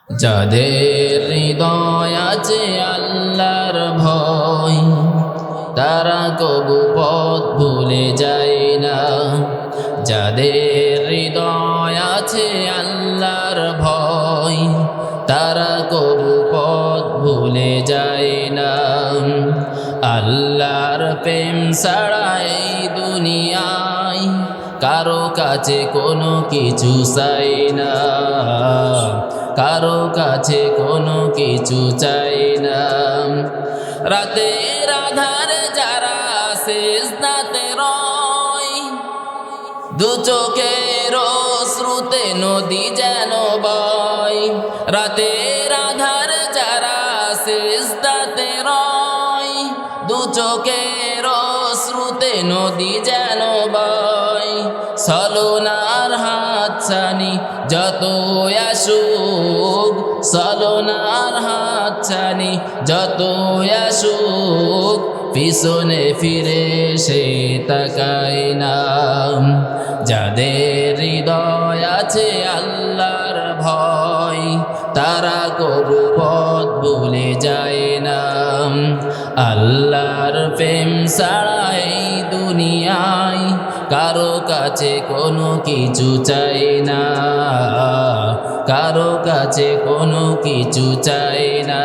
যাদের হৃদয় আছে আল্লাহর ভয়, তারা কবু পথ ভুলে যায় না। যাদের হৃদয় আছে আল্লাহর ভয়, তারা কবু পথ ভুলে যায় না। আল্লাহর প্রেম ছাড়া এই দুনিয়ায় কারো কাছে কোনো কিছু চাই না, কারো কাছে কোনো কিছু চাই না। রাতের আধারে যারা সিজদাতে রয়, দু চোখের অশ্রুতে নদী যেন বয়। রাতের আধারে যারা সিজদাতে রয়, দু চোখের অশ্রুতে নদী যেন বয়। ছলনার হাতছানি যত আসুক, ছলনার হাতছানি যত আসুক, পিছনে ফিরে সে তাকায় না। যাদের হৃদয় আছে আল্লাহর ভয়, তারা কবু পথ ভুলে যায় না। আল্লাহর প্রেম ছাড়া এই দুনিয়ায় কারো কাছে কোনো কিছু চাই না, কারো কাছে কোনো কিছু চাই না।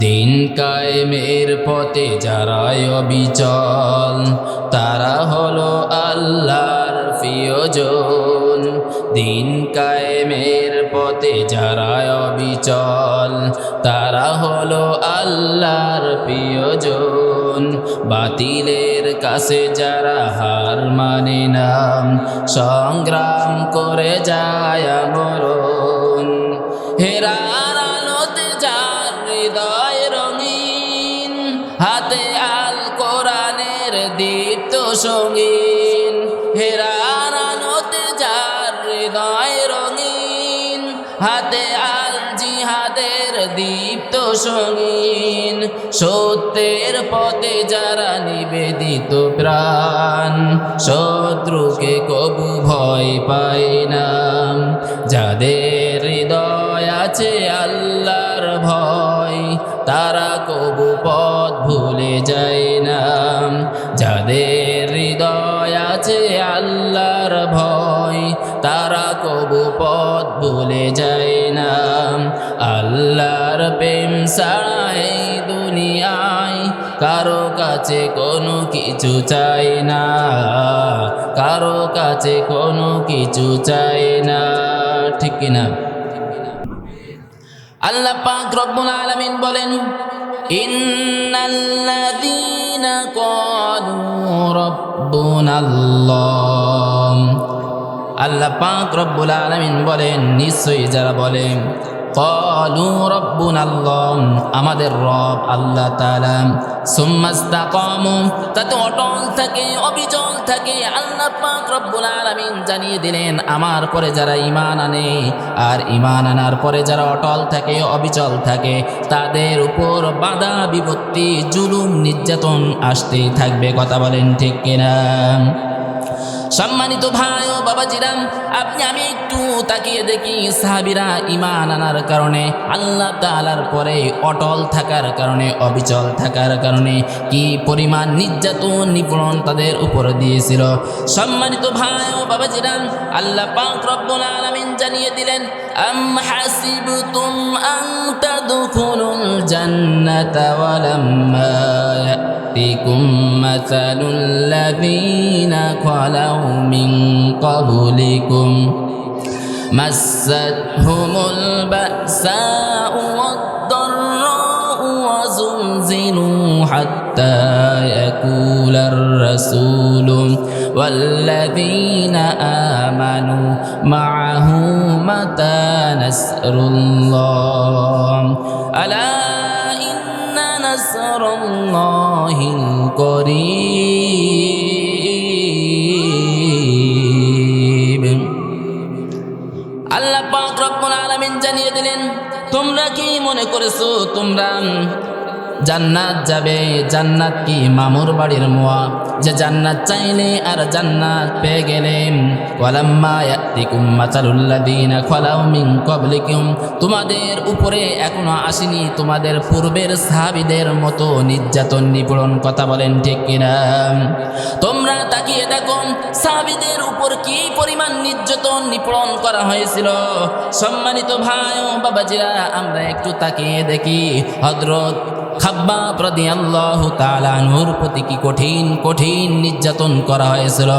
দিন কায়েমের পথে যারা অবিচল, তারা হলো আল্লাহর প্রিয়জন। দিন কায়েমের পথে যারা অবিচল, তারা হলো আল্লাহর প্রিয়জন। বাতিলের কাছে যারা হার মানে না, সংগ্রাম করে যায় মরণ। হেরার আলোতে যার হৃদয় রঙিন, হাতে আল কোরআনের দীপ্ত সঙ্গীন। হেরার আলোতে যার হৃদয় রঙিন, হাতে আল জিহাদের দীপ্ত সঙ্গীন। সত্যের পথে যারা নিবেদিত প্রাণ, শত্রুকে কবু ভয় পায় না। যাদের হৃদয় আছে আল্লাহর ভয়, তারা কবু পথ ভুলে যায় না। যাদের হৃদয় আছে আল্লাহর ভয়, তারা কবু পথ ভুলে যায় না। আল্লাহর প্রেম ছাড়া এই দুনিয়ায় কারো কাছে কোনো কিছু চাই না, কারো কাছে কোনো কিছু চাই না। ঠিক কিনা? আল্লাহ পাক রব্বুল আলামিন বলেন, ইন্নাল্লাযীনা ক্বালু রাব্বুনাল্লাহ। আল্লাহ পাক রব্বুল আলামিন বলেন, নিশ্চয়ই যারা বলে ক্বালু রাব্বুনাল্লাহ, আমাদের রব আল্লাহ তাআলা, সুম্মা ইসতাকামু, তাতে অটল থাকে, অবিচল থাকে। আল্লাহ পাক রব্বুল আলামিন জানিয়ে দিলেন, আমার পরে যারা ঈমান আনে আর ঈমান আনার পরে যারা অটল থাকে, অবিচল থাকে, তাদের উপর বাধা বিপত্তি, জুলুম, নির্যাতন আসতেই থাকবে। কথা বলেন ঠিক কিনা? সম্মানিত ভাই ও বাবাজিরাম, আপনি আমি একটু তাকিয়ে দেখি, সাহাবীরা ঈমান আনার কারণে, আল্লাহ তাআলার পরে অটল থাকার কারণে, অবিচল থাকার কারণে কি পরিমাণ নির্যাতন, নিপীড়ন তাদের উপর দিয়েছিল। সম্মানিত ভাই ও বাবাজিরাম, আল্লাহ পাক রব্বুল আলামিন জানিয়ে দিলেন, আম হাসিবতুম আন তাদখুলুল জান্নাতা ওয়ালাম্মা ইয়াতিকুম মাসালুল লাযীনা খালাউ মিন ক্বাবলিকুম মাসাতহুমুল বা'সাউ ওয়াদ-দাররাউ ওয়া যুলজিলু হাত্তা ইয়াকুলার রাসূলু ওয়াল্লাযীনা আমানু মা'আহু মাতা নাসরুল্লাহ আলা ইন্না নাসরাল্লাহিল করিব। আল্লাহ পাক রব্বুল আলামিন জানিয়ে দিলেন, তোমরা কি মনে করেছো তোমরা জান্নাত যাবে। জান্নাত কি মামুর বাড়ির মোয়া, যে জান্নাত চাইলে আর জান্নাত পেয়ে গেলেন। ওয়ালাম্মা ইয়াতিকুম মাসালুল্লাযীনা খালাউ মিন ক্বাবলিকুম, তোমাদের উপরে এখনো আসেনি তোমাদের পূর্বের সাহাবীদের মতো নির্যাতন নিপীড়ন। কথা বলেন ঠিক কিনা? তোমরা তাকিয়ে দেখো সাহাবীদের উপর কি পরিমাণ নির্যাতন নিপীড়ন করা হয়েছিল। সম্মানিত ভাই ও বাবাজিরা, আমরা একটু তাকিয়ে দেখি হযরত খাব্বাব রাদিয়াল্লাহু তাআলা আনহুর প্রতি কি কঠিন কঠিন নির্যাতন করা হয়েছিল।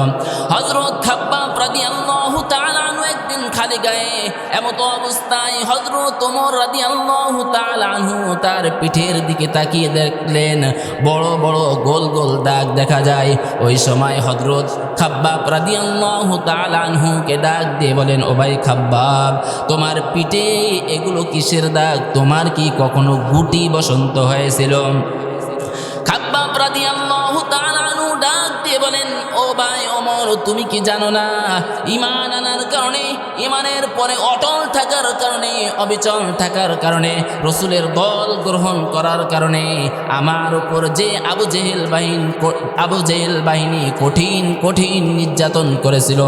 হযরত খাব্বাব রাদিয়াল্লাহু তাআলা আনহু একদিন খালি গায়ে এমতো অবস্থায় হযরত ওমর রাদিয়াল্লাহু তাআলা আনহু তার পিঠের দিকে তাকিয়ে দেখলেন বড় বড় গোল গোল দাগ দেখা যায়। ওই সময় হযরত খাব্বাব রাদিয়াল্লাহু তাআলা আনহুকে ডাক দিয়ে বলেন, ও ভাই খাব্বাব, তোমার পিঠে এগুলো কিসের দাগ? তোমার কি কখনো গুটি বসন্ত হয়েছিল? খাব্বাব রাদিয়াল্লাহু তাআলা আনহু ডাক দিয়ে বলেন, ও ভাই ওমর, তুমি কি জানো না ঈমান আনার কারণে, ঈমানের পরে অটল থাকার কারণে, অবিচল থাকার কারণে, রাসূলের দল গ্রহণ করার কারণে আমার উপর যে আবু জেহেল বাহিনী কঠিন কঠিন নির্যাতন করেছিল,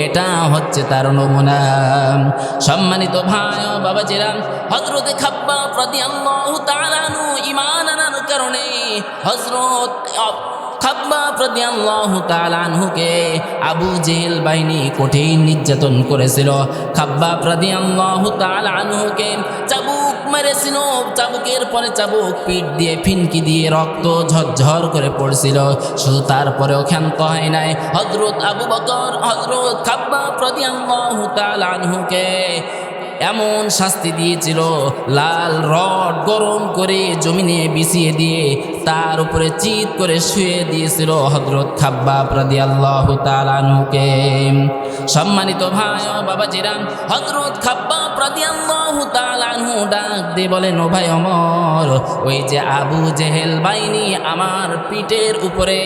এটা হচ্ছে তার নমুনা। সম্মানিত ভাই ও বাবাজিরা, হযরত খাব্বাব রাদিয়াল্লাহু তাআলা আনহু ঈমান আনার কারণে হযরত খাব্বাব রাদিয়াল্লাহু তাআলা আনহুকে আবু জেহেল বাহিনী কঠিন নির্যাতন করেছিল। খাব্বাব রাদিয়াল্লাহু তাআলা আনহুকে চাবুক মেরেছিল, চাবুকের পরে চাবুক, পিঠ দিয়ে ফিনকি দিয়ে রক্ত ঝরঝর করে পড়ছিল। শুধু তারপরেও ক্ষান্ত হয় নাই। হযরত আবু বকর হযরত খাব্বাব রাদিয়াল্লাহু তাআলা আনহুকে এমন শাস্তি দিয়েছিল, লাল রড গরম করে জমিনে বিছিয়ে দিয়ে তার উপরে চিৎ করে শুয়ে দিয়েছিল হযরত খাব্বাব রাদিয়াল্লাহু তাআলা আনহুকে। সম্মানিত ভাই ও বাবাজিরা, হযরত খাব্বাব রাদিয়াল্লাহু তাআলা আনহু ডাক দিয়ে বলেন, ও ভাই ওমর, ওই যে আবু জেহেল বাহিনী আমার পিঠের উপরে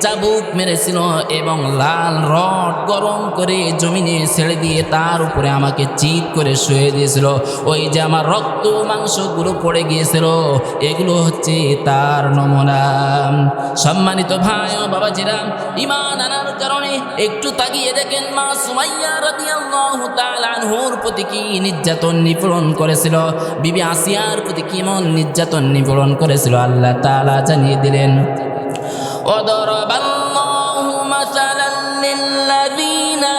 চাবুক মেরেছিল এবং লাল রড গরম করে জমিনে ছেড়ে দিয়ে তার উপরে আমাকে চিৎ করে শুয়ে দিয়েছিল, ওই যে আমার রক্ত মাংসগুলো পড়ে গিয়েছিল, এগুলো হচ্ছে তার নমুনা। সম্মানিত ভাই ও বাবাজিরা, ঈমান আনার কারণে একটু তাকিয়ে দেখেন মা সুমাইয়া রাদিয়াল্লাহু তাআলা আনহুর প্রতি কি নির্যাতন নিপীড়ন করেছিল, বিবি আসিয়ার প্রতি কেমন নির্যাতন নিপীড়ন করেছিল আল্লাহ তাআলা জানিয়ে দিলেন। ওয়াদরাবাল্লাহু মাসালান লিল্লাযীনা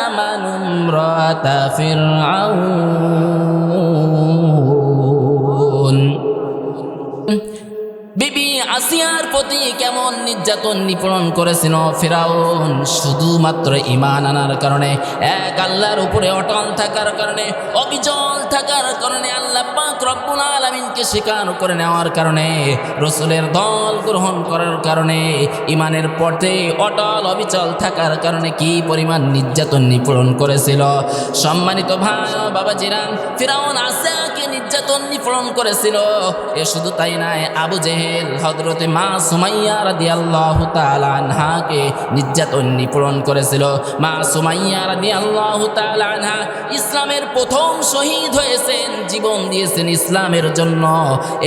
আমানু ইমরাতা ফিরআউন। বিবি আসিয়ার প্রতি কেমন নির্যাতন নিপীড়ন করেছিল ফিরাউন, শুধুমাত্র ঈমান আনার কারণে, এক আল্লাহর উপরে অটল থাকার কারণে, অবিচল থাকার কারণে, আল্লাহ পাক রব্বুল আলামিনকে স্বীকার করে নেওয়ার কারণে, রাসূলের দল গ্রহণ করার কারণে, ঈমানের পথে অটল অবিচল থাকার কারণে কি পরিমাণ নির্যাতন নিপীড়ন করেছিল। সম্মানিত ভাই ও বাবাজিরা, ফিরাউন আসিয়াকে নির্যাতন নিপীড়ন করেছিল। এ শুধু তাই নয়, আবু জেহেল হযরতে মা সুমাইয়া রাদিয়াল্লাহু তাআলা আনহাকে নির্যাতন নিপীড়ন করেছিল। মা সুমাইয়া রাদিয়াল্লাহু তাআলা আনহা ইসলামের প্রথম শহীদ হয়েছেন, জীবন দিয়েছেন ইসলামের জন্য।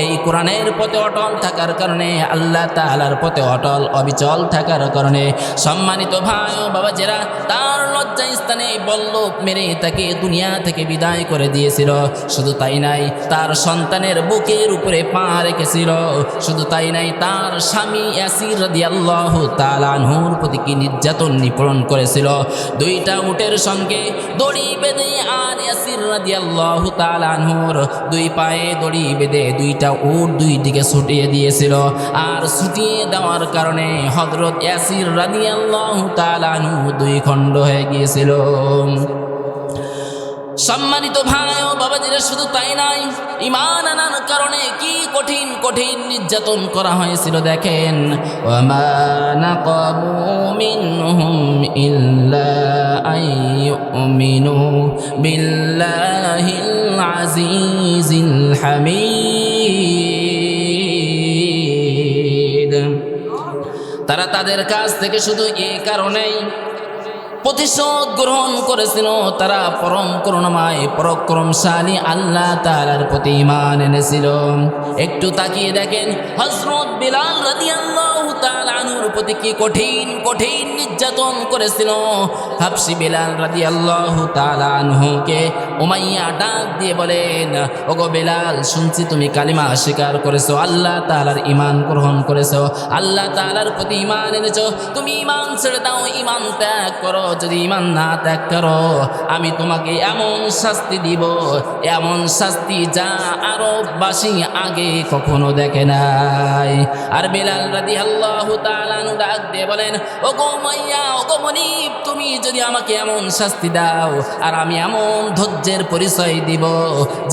এই কোরআনের পথে অটল থাকার কারণে, আল্লাহ তাআলার পথে অটল অবিচল থাকার কারণে, সম্মানিত ভাই ও বাবাজিরা, তার লজ্জা স্থানে বল্লভ মেরে তাকে দুনিয়া থেকে বিদায় করে দিয়েছিল। শুধু তাই নাই, তার সন্তানের বুকের উপরে পা রেখেছিল। শুধু তাই নাই, তার স্বামী ইয়াসির রাদিয়াল্লাহু তাআলা আনহুর প্রতি কি নির্যাতন নিপীড়ন করেছিল। দুইটা উটের সঙ্গে দড়ি বেঁধে আর ইয়াসির রাদিয়াল্লাহু তাআলা আনহুর দুই পায়ে দড়ি বেঁধে দুইটা উট দুই দিকে ছুটিয়ে দিয়েছিল। আর ছুটিয়ে দেওয়ার কারণে হযরত ইয়াসির রাদিয়াল্লাহু তাআলা আনহু দুই খণ্ড হয়ে গিয়েছিল। সম্মানিত ভাই ও বাবাজিরা, শুধু তাই নাই, ঈমান আনার কারণে কি কঠিন কঠিন নির্যাতন করা হয়েছিল দেখেন। ওয়ামা নাকামু মিনহুম ইল্লা আইয়ুমিনু বিল্লাহিল আজিজিল হামিদ। তারা তাদের কাছ থেকে শুধু এই কারণেই প্রতিশোধ গ্রহণ করেছিল, তারা পরম করুণাময় পরাক্রমশালী আল্লাহ তাআলার প্রতি ঈমান এনেছিল। একটু তাকিয়ে দেখেন হযরত বিলাল রাদিয়াল্লাহু তাআলা আনহুর প্রতি কি কঠিন কঠিন নির্যাতন করেছিল। হাবশী বিলাল রাদিয়াল্লাহু তাআলা আনহুকে উমাইয়া ডাক দিয়ে বলেন, ওগো বিলাল, শুনছি তুমি কালিমা স্বীকার করেছো, আল্লাহ তাআলার ঈমান গ্রহণ করেছো, আল্লাহ তাআলার প্রতি ঈমান এনেছো, তুমি ঈমান ছেড়ে দাও, ঈমান ত্যাগ করো। যদি ঈমান না ত্যাগ করো আমি তোমাকে এমন শাস্তি দিব, এমন শাস্তি যা আরববাসী আগে কখনো দেখে নাই। আর বিলাল রাদিয়াল্লাহু তাআলা আনহু ডাক দিয়ে বলেন, ওগো উমাইয়া, ওগো মনিব, তুমি যদি আমাকে এমন শাস্তি দাও আর আমি এমন ধৈর্যের পরিচয় দিব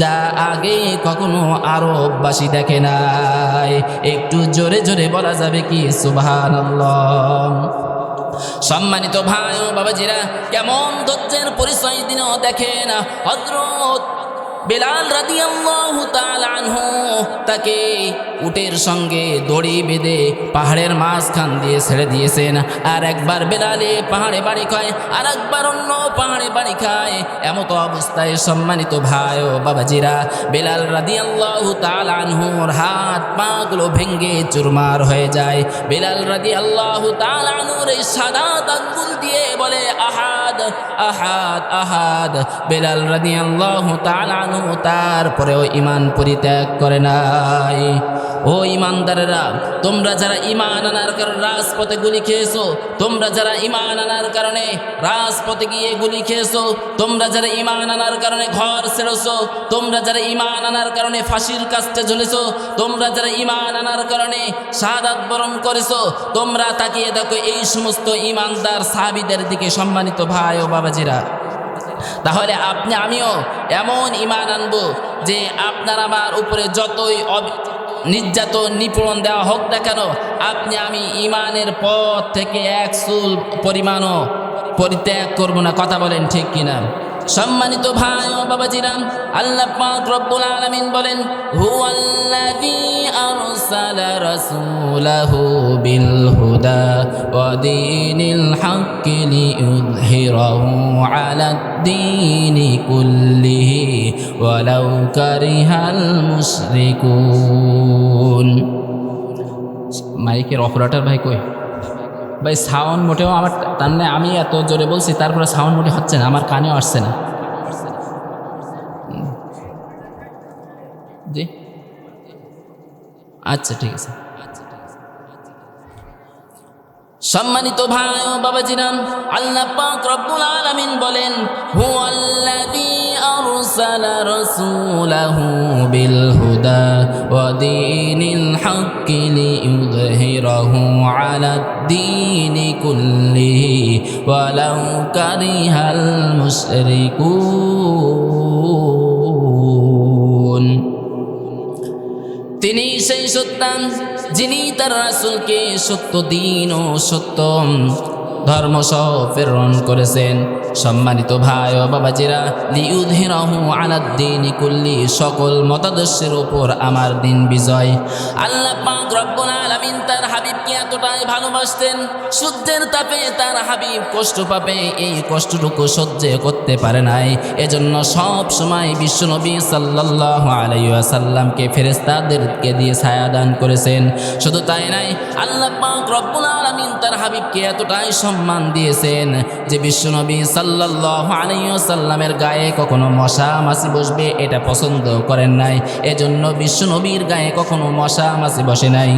যা আগে কখনো আরববাসী দেখে নাই। একটু জোরে জোরে বলা যাবে কি সুবহানাল্লাহ? সম্মানিত ভাই ও বাবাজিরা, কেমন ধৈর্যের পরিচয় দিন দেখেন হযরত বিলাল রাদিয়াল্লাহু তাআলা আনহু তাকে উটের সঙ্গে দড়ি বেঁধে পাহাড়ের মাঝখান দিয়ে ছেড়ে দিয়েছেন। আর একবার বেলালে পাহাড়ে বাড়ি খায়, আর একবার অন্য পাহাড়ে বাড়ি খায়। এমতো অবস্থায় সম্মানিত ভাই ও বাবাজিরা, বেলাল রাদিয়াল্লাহু তাআলা আনহুর হাত পাগুলো ভেঙে চুরমার হয়ে যায়। বেলাল রাদিয়াল্লাহু তাআলা আনহুর এই সাদাত আঙ্গুল দিয়ে বলে আহাদ আহাদ আহাদ। বেলাল রাদিয়াল্লাহু তাআলা আনহু তারপরেও ঈমান পরিত্যাগ করে নাই। ও ঈমানদারেরা, তোমরা যারা ঈমান আনার কারণে রাজপথে গুলি খেয়েছো, তোমরা যারা ঈমান আনার কারণে রাজপথে গিয়ে গুলি খেয়েছো, তোমরা যারা ঈমান আনার কারণে ঘর ছেড়েছো, তোমরা যারা ঈমান আনার কারণে ফাঁসির কাস্টে ঝুলেছো, তোমরা যারা ঈমান আনার কারণে শাহাদাত বরণ করেছো, তোমরা তাকিয়ে দেখো এই সমস্ত ঈমানদার সাহাবীদের দিকে সম্মানিত ভাই ও বাবাজিরা। তাহলে আপনি আমিও এমন ঈমান আনবো যে আপনার আমার উপরে যতই নির্যাতন নিপীড়ন দেওয়া হোক না কেন, আপনি আমি ঈমানের পথ থেকে এক চুল পরিমাণও পরিত্যাগ করব না। কথা বলেন ঠিক কিনা? সম্মানিত ভাই ও বাবাজিরা, আল্লাহ পাক রব্বুল আলামিন বলেন, হুয়াল্লাযী আরসালা রাসূলাহু বিল হুদা ওয়া দীনিল হাক্কি লিইয়ুযহিরাহু আলাদ-দীনি কুল্লিহি ওয়ালাউ কারিহাল মুশরিকুন। মাইকের অপারেটর ভাই কই? ভাই সাউন্ড মোটেও আমার তার মানে আমি এত জোরে বলছি, তারপরে সাউন্ড মোটে হচ্ছে না, আমার কানেও আসছে না। জি আচ্ছা ঠিক আছে। সম্মানিত ভাই ও বাবাজিরা, আল্লাহ পাক রব্বুল আলামিন বলেন, হুয়াল্লাযী আরসালা রাসূলাহু বিল হুদা ওয়া দীনিল হাক্কি লিইয়ুযহিরাহু আলাদ-দীনি কুল্লিহি ওয়ালাউ কারিহাল মুশরিকুন। তিনি সেই সত্যান যিনি তার রাসূলকে সত্য দিন ও সত্য ধর্ম সহ প্রেরণ করেছেন। সম্মানিত ভাই ও বাবাজিরা, লিইয়ুযহিরাহু আলাদ-দীনি কুল্লি, সকল মতাদর্শের উপর আমার দিন বিজয়। আল্লাহ পাক রব্বুল আলামিন তার হাবিবকে এতটাই ভালোবাসতেন, সূর্যের তাপে তার হাবিব কষ্ট পাবে এই কষ্টটুকু সহ্য করতে পারে নাই। এজন্য সব সময় বিশ্বনবী সাল্লাল্লাহু আলাইহি ওয়াসাল্লামকে ফেরেশতাদেরকে দিয়ে ছায়া দান করেছেন। শুধু তাই নাই, আল্লাহ পাক রব্বুল আলামিন তার হাবিবকে এতটাই সম্মান দিয়েছেন যে বিশ্বনবী সাল্লাল্লাহু আলাইহি ওয়াসাল্লামের গায়ে কখনো মশা মাছি বসবে এটা পছন্দ করেন নাই। এজন্য বিশ্বনবীর গায়ে কখনো মশা মাছি বসে নাই।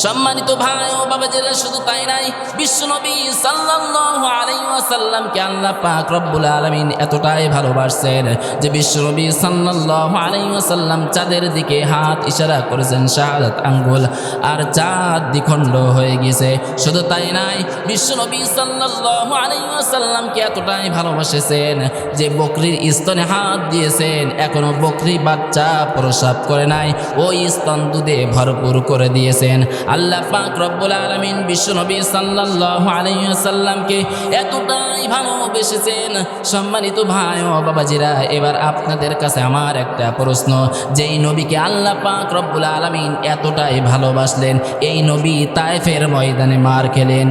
সম্মানিত ভাই ও বাবাজিরা, শুধু তাই নাই, বিশ্বনবী সাল্লাল্লাহু আলাইহি ওয়াসাল্লামকে আল্লাহ পাক রব্বুল আলামিন এতটাই ভালোবাসেন যে বিশ্বনবী সাল্লাল্লাহু আলাইহি ওয়াসাল্লাম চাঁদের দিকে হাত ইশারা করেছেন, শাহাদাত আঙ্গুল, আর চাঁদ দ্বিখণ্ড হয়ে গেছে। শুধু তাই নাই, বিশ্বনবী সাল্লাল্লাহু আলাইহি ওয়াসাল্লামকে এতটাই ভালোবাসেছেন যে বকরির স্তনে হাত দিয়েছেন, এখনো বকরি বাচ্চা প্রসব করে নাই, ওই স্তন দুধে ভরপুর করে দিয়েছেন। আল্লাহ পাক রব্বুল আলামিন বিশ্বনবী সাল্লাল্লাহু আলাইহি ওয়াসাল্লামকে এতটাই ভালোবেসেছেন। সম্মানিত ভাই ও বাবাজিরা, এবার আপনাদের কাছে আমার একটা প্রশ্ন, যেই নবীকে আল্লাহ পাক রব্বুল আলামিন এতটাই ভালোবাসলেন, এই নবী তায়েফের ময়দানে মার খেলেন।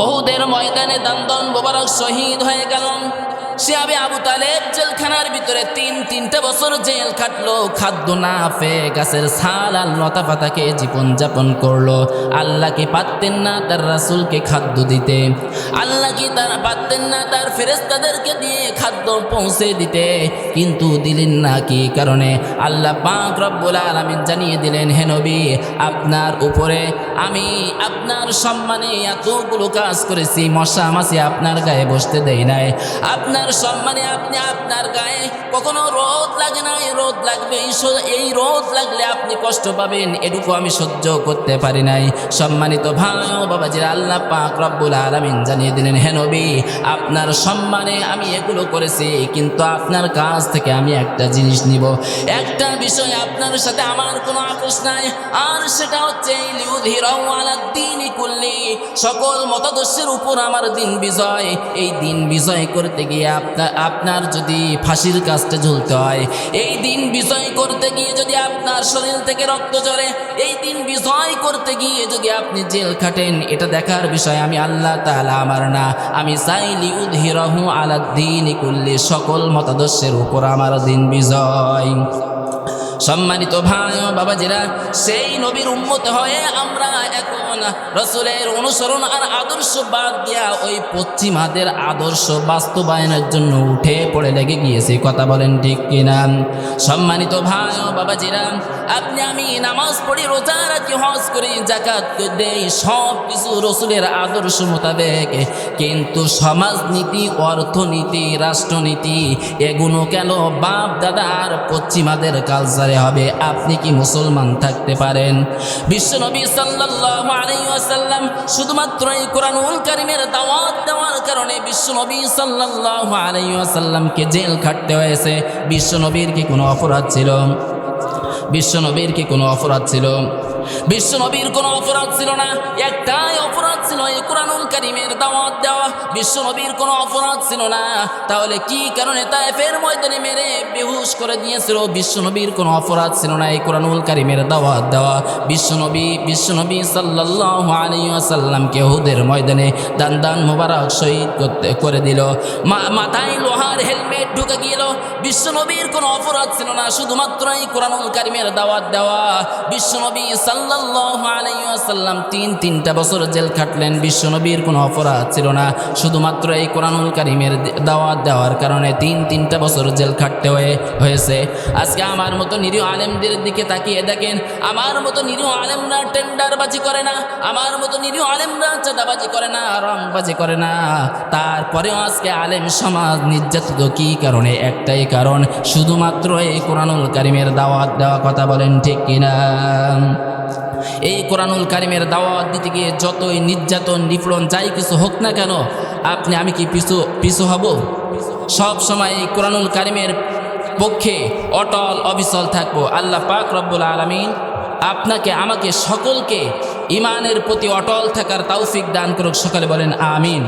ওহুদের ময়দানে দান্দন মোবারক শহীদ হয়ে গেল। সে আবু তালেব জেলখানার ভিতরে তিনটা বছর জেল খাটলো, খাদ্য না পেয়ে গাছের ছাল আর লতা পাতাকে জীবন যাপন করলো। আল্লাহ কি পারতেন না তার রাসূলকে খাদ্য দিতে? আল্লাহ কি তারা পারতেন না তার ফেরেশতাদেরকে দিয়ে খাদ্য পৌঁছে দিতে? কিন্তু দিলেন না। কি কারণে? আল্লাহ পাক রব্বুল আলামিন জানিয়ে দিলেন, হে নবী, আপনার উপরে আমি আপনার সম্মানে এতগুলো কাজ করেছি, মশা মাছি আপনার গায়ে বসতে দেই নাই। আপনার সম্মানে আপনি আপনার গায়ে কখনো রোদ লাগে না, রোদ লাগবে, এই রোদ লাগলে আপনি কষ্ট পাবেন, এটুকু আমি সহ্য করতে পারি নাই। সম্মানিত ভাই ও বাবাজিরা, আল্লাহ পাক রব্বুল আলামিন জানিয়ে দিলেন, হে নবী, আপনার সম্মানে আমি এগুলো করেছি, কিন্তু আপনার কাছ থেকে আমি একটা জিনিস নিব, একটা বিষয় আপনার সাথে আমার কোনো আপোষ নাই, আর সেটা হচ্ছে লিউযহিরাহু আলাদ-দীনি কুল্লি, সকল মতাদর্শের উপর আমার দিন বিজয়। এই দিন বিজয় করতে গিয়ে আপনার যদি ফাঁসির কাস্টে ঝুলতে হয়, এই দিন বিজয় করতে গিয়ে যদি আপনার শরীর থেকে রক্ত ঝরে, এই দিন বিজয় করতে গিয়ে যদি আপনি জেল খাটেন, এটা দেখার বিষয় আমি আল্লাহ তাআলা আমার না। আমি চাই লিউযহিরাহু আলাদ-দীনি কুল্লি, সকল মতাদর্শের উপর আমার দিন বিজয়। সম্মানিত ভাই ও বাবাজিরা, সেই নবীর উম্মত হয়ে আমরা এখন রাসূলের অনুসরণ আর আদর্শ বাদ দিয়া ওই পশ্চিমাদের আদর্শ বাস্তবায়নের জন্য উঠে পড়ে লেগে গিয়েছি। কথা বলেন ঠিক কিনা? সম্মানিত ভাই ও বাবাজিরা, আপনি আমি নামাজ পড়ি, রোজা রাখি, হজ করি, যাকাত দেই, সব কিছু রাসূলের আদর্শ মোতাবেক, কিন্তু সমাজনীতি, অর্থনীতি, রাষ্ট্রনীতি এগুলো কেন বাপ দাদার পশ্চিমাদের কালচারে হবে? আপনি কি মুসলমান থাকতে পারেন? বিশ্বনবী সাল্লাল্লাহু আলাইহি ওয়াসাল্লাম শুধুমাত্র এই কোরআনুল কারীমের দাওয়াত দেওয়ার কারণে বিশ্বনবী সাল্লাল্লাহু আলাইহি ওয়াসাল্লামকে জেল খাটতে হয়েছে। বিশ্বনবীর কি কোনো অপরাধ ছিল? বিশ্বনবীর কি কোনো অপরাধ ছিল? বিশ্বনবীর কোনো অপরাধ ছিল না। একটাই অপরাধ ছিল, এই কোরআনুল কারীমের দাওয়াত দেওয়া। বিশ্বনবীর কোনো অপরাধ ছিল না। তাহলে কি কারণে তায়েফের ময়দানে মেরে বেহুশ করে দিয়েছিল? বিশ্বনবীর কোনো অপরাধ ছিল না এই কোরআনুল কারীমের দাওয়াত দেওয়া। বিশ্বনবী সাল্লাল্লাহু আলাইহি ওয়াসাল্লামকে উহুদের ময়দানে দান মোবারক শহীদ করে দিল। মাথায় লোহার হেলমেট ঢুকে গেল। বিশ্বনবীর কোনো অপরাধ ছিল না, শুধুমাত্র এই কোরআনুল কারীমের দাওয়াত দেওয়া। বিশ্বনবী সাল্লাল্লাহু আলাইহি ওয়াসাল্লাম তিনটা বছর জেল খাটলেন। বিশ্বনবীর কোনো অপরাধ ছিল না, শুধুমাত্র এই কোরআনুল কারীমের দাওয়াত দেওয়ার কারণে তিনটা বছর জেল খাটতে হয়েছে। আজকে আমার মতো নিরীহ আলেমদের দিকে তাকিয়ে দেখেন, আমার মতো নিরীহ আলেমরা টেন্ডারবাজি করে না, আমার মতো নিরীহ আলেমরা চাঁদাবাজি করে না, রংবাজি করে না, তারপরেও আজকে আলেম সমাজ নির্যাতিত। কি কারণে? একটাই কারণ, শুধুমাত্র এই কোরআনুল কারীমের দাওয়াত দেওয়া। কথা বলেন ঠিক কিনা? এই কোরআনুল কারীমের দাওয়াত দিতে গিয়ে যতই নির্যাতন, নিপীড়ন, যাই কিছু হোক না কেন, আমি কি পিছু হব? সব সময় এই কোরআনুল কারীমের পক্ষে অটল অবিচল থাকবো। আল্লাহ পাক রব্বুল আলামিন আপনাকে, আমাকে, সকলকে ইমানের প্রতি অটল থাকার তৌফিক দান করুক। সকলে বলেন আমিন।